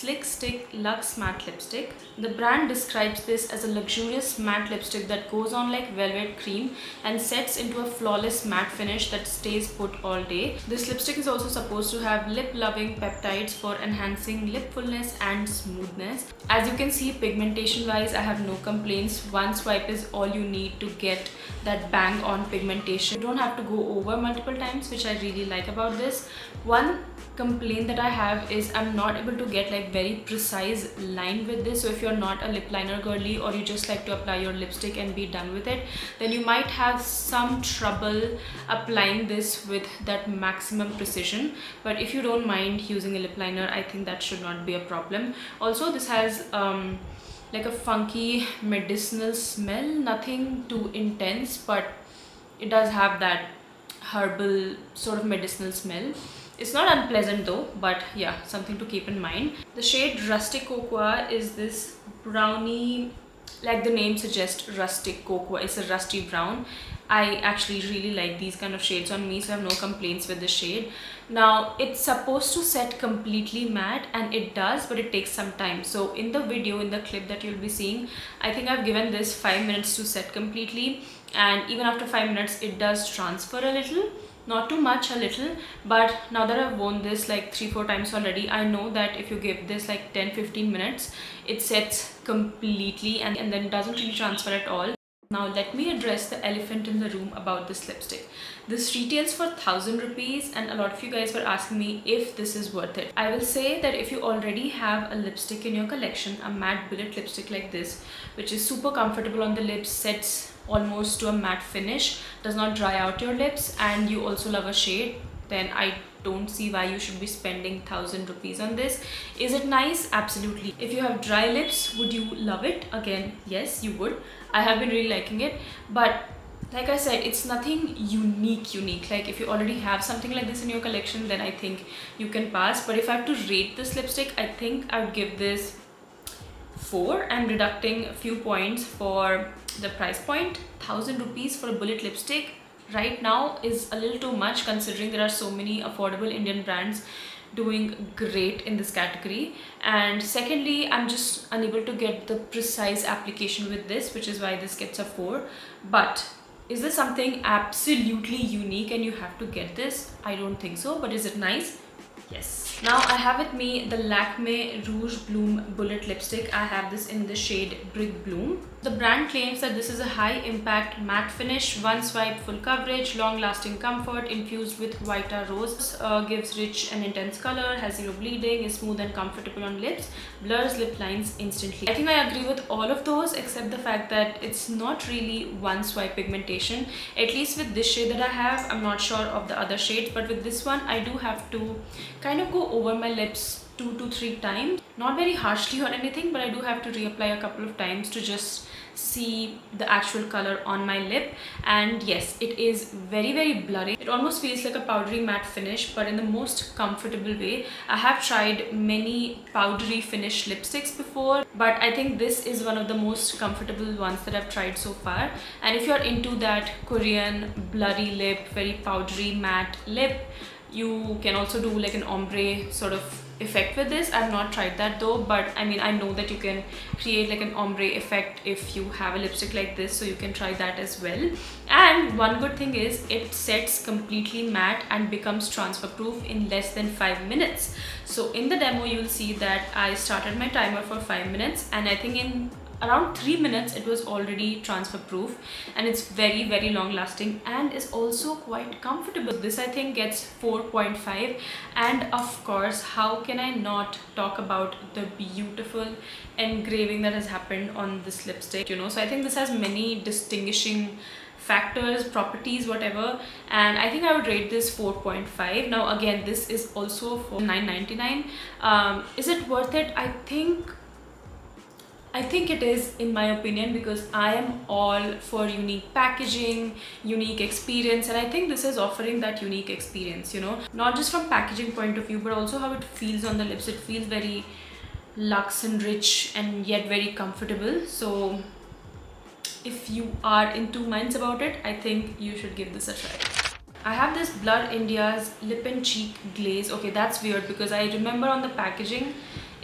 Slick Stick Luxe Matte Lipstick. The brand describes this as a luxurious matte lipstick that goes on like velvet cream and sets into a flawless matte finish that stays put all day. This lipstick is also supposed to have lip-loving peptides for enhancing lip fullness and smoothness. As you can see, pigmentation wise, I have no complaints. One swipe is all you need to get that bang on pigmentation. You don't have to go over multiple times, which I really like about this. One complaint that I have is I'm not able to get like very precise line with this. So if you're not a lip liner girly or you just like to apply your lipstick and be done with it, then you might have some trouble applying this with that maximum precision. But if you don't mind using a lip liner, I think that should not be a problem. Also, this has like a funky medicinal smell, nothing too intense, but it does have that herbal sort of medicinal smell. It's not unpleasant though, but yeah, something to keep in mind. The shade Rustic Cocoa is this brownie, like the name suggests, rustic cocoa. It's a rusty brown. I actually really like these kind of shades on me, so I have no complaints with the shade. Now, it's supposed to set completely matte, and it does, but it takes some time. So in the video, in the clip that you'll be seeing, I think I've given this 5 minutes to set completely, and even after 5 minutes, it does transfer a little. Not too much, a little, but now that I've worn this like 3-4 times already, I know that if you give this like 10-15 minutes, it sets completely and then it doesn't really transfer at all. Now let me address the elephant in the room about this lipstick. This retails for 1000 rupees and a lot of you guys were asking me if this is worth it. I will say that if you already have a lipstick in your collection, a matte bullet lipstick like this, which is super comfortable on the lips, sets almost to a matte finish, does not dry out your lips, and you also love a shade, then I don't see why you should be spending 1000 rupees on this. Is it nice? Absolutely. If you have dry lips, would you love it? Again, yes, you would. I have been really liking it, but like I said, it's nothing unique. Like if you already have something like this in your collection, then I think you can pass. But if I have to rate this lipstick, I think I would give this 4. I'm deducting a few points for the price point. 1000 rupees for a bullet lipstick right now is a little too much, considering there are so many affordable Indian brands doing great in this category. And secondly, I'm just unable to get the precise application with this, which is why this gets a 4. But is this something absolutely unique and you have to get this? I don't think so. But is it nice? Yes. Now I have with me the Lakme Rouge Bloom Bullet Lipstick. I have this in the shade Brick Bloom. The brand claims that this is a high impact matte finish, one swipe full coverage, long lasting comfort infused with Vita Rose, gives rich and intense color, has zero bleeding, is smooth and comfortable on lips, blurs lip lines instantly. I think I agree with all of those except the fact that it's not really one swipe pigmentation. At least with this shade that I have, I'm not sure of the other shades, but with this one I do have to kind of go over my lips 2 to 3 times, not very harshly or anything, but I do have to reapply a couple of times to just see the actual color on my lip. And yes, it is very blurry. It almost feels like a powdery matte finish, but in the most comfortable way. I have tried many powdery finish lipsticks before, but I think this is one of the most comfortable ones that I've tried so far. And if you're into that Korean blurry lip, very powdery matte lip, you can also do like an ombre sort of effect with this. I've not tried that though, but I mean, I know that you can create like an ombre effect if you have a lipstick like this, so you can try that as well. And one good thing is it sets completely matte and becomes transfer proof in less than 5 minutes. So in the demo you'll see that I started my timer for 5 minutes, and I think in around 3 minutes it was already transfer proof, and it's very long lasting and is also quite comfortable. This I think gets 4.5. and of course, how can I not talk about the beautiful engraving that has happened on this lipstick, you know. So I think this has many distinguishing factors, properties, whatever, and I think I would rate this 4.5. Now again, this is also for 9.99. Is it worth it? I think it is, in my opinion, because I am all for unique packaging, unique experience, and I think this is offering that unique experience, you know, not just from packaging point of view, but also how it feels on the lips. It feels very luxe and rich and yet very comfortable. So if you are in two minds about it, I think you should give this a try. I have this Blur India's lip and cheek glaze. Okay, that's weird because I remember on the packaging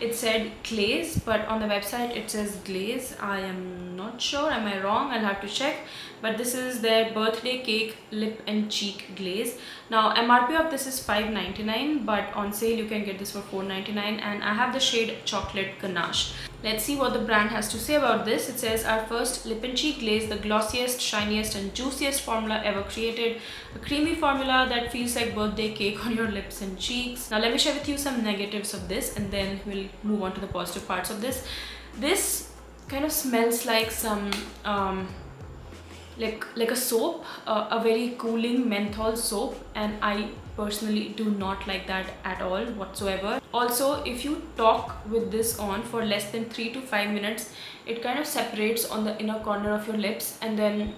it said glaze, but on the website it says glaze. I am not sure, am I wrong? I'll have to check. But this is their birthday cake lip and cheek glaze. Now MRP of this is $5.99, but on sale you can get this for $4.99, and I have the shade chocolate ganache. Let's see what the brand has to say about this. It says, our first lip and cheek glaze, the glossiest, shiniest and juiciest formula ever created. A creamy formula that feels like birthday cake on your lips and cheeks. Now let me share with you some negatives of this, and then we'll move on to the positive parts of this. This kind of smells like some like a soap, a very cooling menthol soap, and I personally do not like that at all whatsoever. Also, if you talk with this on for less than 3 to 5 minutes, it kind of separates on the inner corner of your lips, and then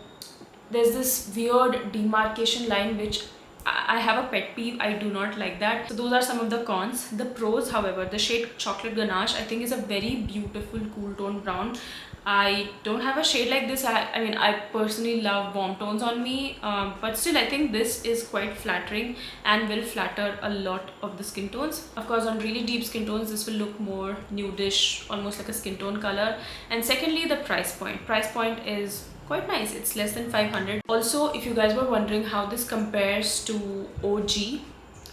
there's this weird demarcation line which I have a pet peeve. I do not like that. So those are some of the cons. The pros, however, the shade chocolate ganache I think is a very beautiful cool tone brown. I don't have a shade like this. I mean, I personally love warm tones on me, but still I think this is quite flattering and will flatter a lot of the skin tones. Of course, on really deep skin tones, this will look more nudish, almost like a skin tone color. And secondly, the price point. Price point is quite nice. It's less than 500. Also, if you guys were wondering how this compares to OG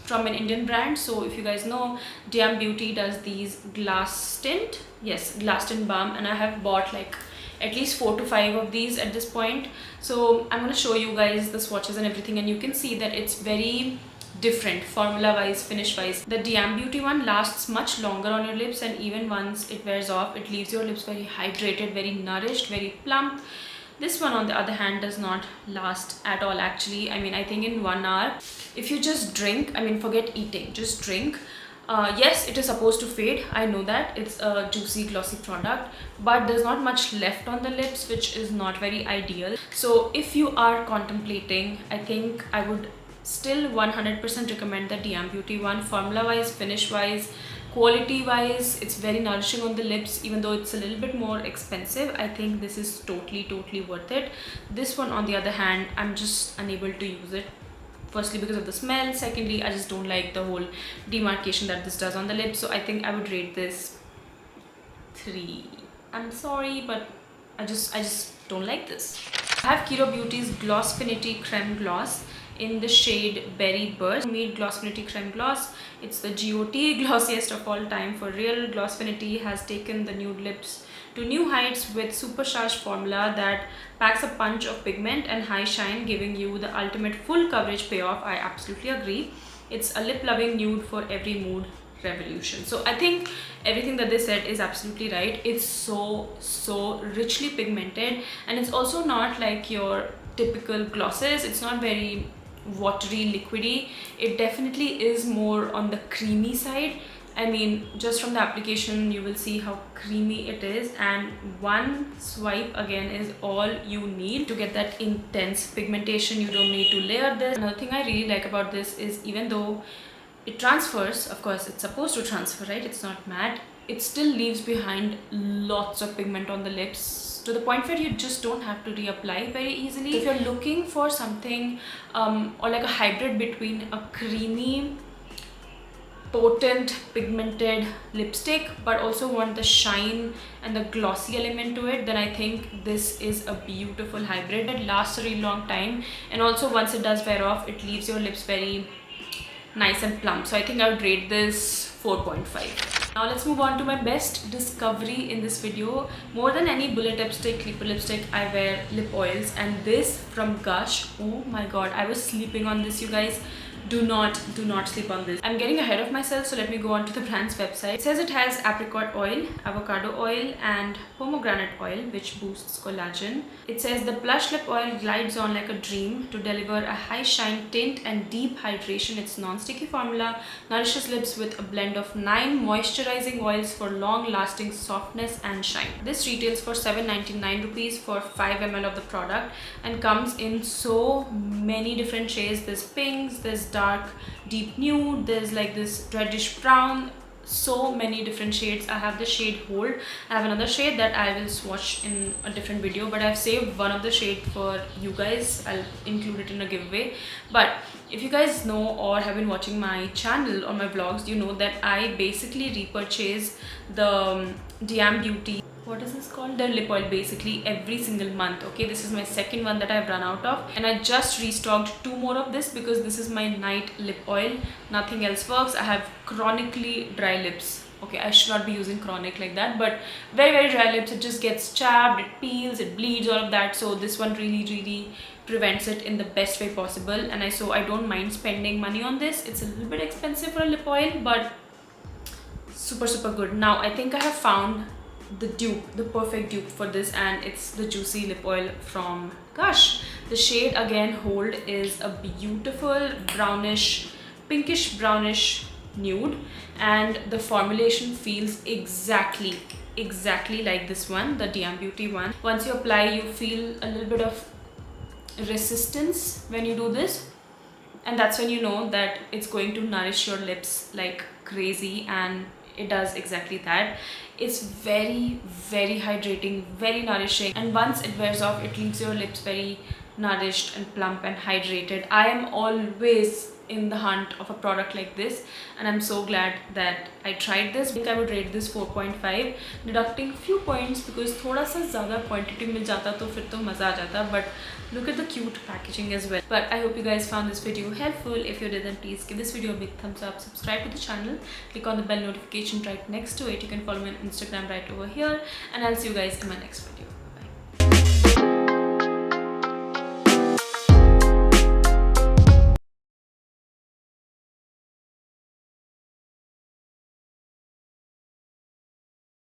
from an Indian brand, so if you guys know, DM Beauty does these glass tint, yes, glass tint balm, and I have bought like at least 4 to 5 of these at this point. So I'm going to show you guys the swatches and everything, and you can see that it's very different formula wise, finish wise. The DM Beauty one lasts much longer on your lips, and even once it wears off, it leaves your lips very hydrated, very nourished, very plump. This one on the other hand does not last at all actually. I mean, I think in 1 hour, if you just drink, I mean forget eating, just drink. Yes, it is supposed to fade, I know that. It's a juicy glossy product, but there's not much left on the lips, which is not very ideal. So if you are contemplating, I think I would still 100% recommend the DM Beauty one. Formula wise, finish wise, quality wise, it's very nourishing on the lips. Even though it's a little bit more expensive, I think this is totally worth it. This one on the other hand, I'm just unable to use it. Firstly, because of the smell. Secondly, I just don't like the whole demarcation that this does on the lips. So I think I would rate this 3. I'm sorry, but I just don't like this. I have Kiro Beauty's Glossfinity Creme Gloss in the shade Berry Burst. Made Glossfinity Creme Gloss. It's the GOT, glossiest of all time for real. Glossfinity has taken the nude lips to new heights with supercharged formula that packs a punch of pigment and high shine, giving you the ultimate full coverage payoff. I absolutely agree. It's a lip-loving nude for every mood revolution. So I think everything that they said is absolutely right. It's so richly pigmented, and it's also not like your typical glosses. It's not very watery, liquidy. It definitely is more on the creamy side. I mean, just from the application you will see how creamy it is, and one swipe again is all you need to get that intense pigmentation. You don't need to layer this. Another thing I really like about this is, even though it transfers, of course it's supposed to transfer, right? It's not matte. It still leaves behind lots of pigment on the lips, to the point where you just don't have to reapply very easily. If you're looking for something or like a hybrid between a creamy, potent, pigmented lipstick, but also want the shine and the glossy element to it, then I think this is a beautiful hybrid. It lasts a really long time, and also once it does wear off, it leaves your lips very nice and plump. So I think I would rate this 4.5. Now let's move on to my best discovery in this video. More than any bullet lipstick, liquid lipstick, I wear lip oils, and this from Gush, oh my god, I was sleeping on this, you guys. Do not sleep on this. I'm getting ahead of myself, so let me go on to the brand's website. It says it has apricot oil, avocado oil and pomegranate oil, which boosts collagen. It says the plush lip oil glides on like a dream to deliver a high shine tint and deep hydration. Its non-sticky formula nourishes lips with a blend of 9 moisturizing oils for long lasting softness and shine. This retails for 7.99 rupees for 5 ml of the product, and comes in so many different shades. There's pinks, there's dark deep nude, there's like this reddish brown, so many different shades. I have the shade Hold. I have another shade that I will swatch in a different video, but I've saved one of the shade for you guys. I'll include it in a giveaway. But if you guys know or have been watching my channel or my vlogs, you know that I basically repurchase the DM Beauty, what is this called, the lip oil, basically every single month. Okay, this is my second one that I've run out of, and I just restocked 2 more of this because this is my night lip oil. Nothing else works. I have chronically dry lips. Okay, I should not be using chronic like that, but very dry lips. It just gets chapped, it peels, it bleeds, all of that. So this one really prevents it in the best way possible, and I don't mind spending money on this. It's a little bit expensive for a lip oil, but super good. Now I think I have found the dupe, the perfect dupe for this, and it's the Juicy lip oil from Gush. The shade again Hold is a beautiful brownish, pinkish brownish nude, and the formulation feels exactly like this one, the DM Beauty one. Once you apply, you feel a little bit of resistance when you do this, and that's when you know that it's going to nourish your lips like crazy, and it does exactly that. It's very hydrating, very nourishing, and once it wears off, it leaves your lips very nourished and plump and hydrated. I am always in the hunt of a product like this, and I'm so glad that I tried this. I think I would rate this 4.5, deducting few points because thoda sa zyada quantity mil jata to fir to maza aa jata, but look at the cute packaging as well. But I hope you guys found this video helpful. If you did, then please give this video a big thumbs up, subscribe to the channel, click on the bell notification right next to it. You can follow me on Instagram right over here, and I'll see you guys in my next video.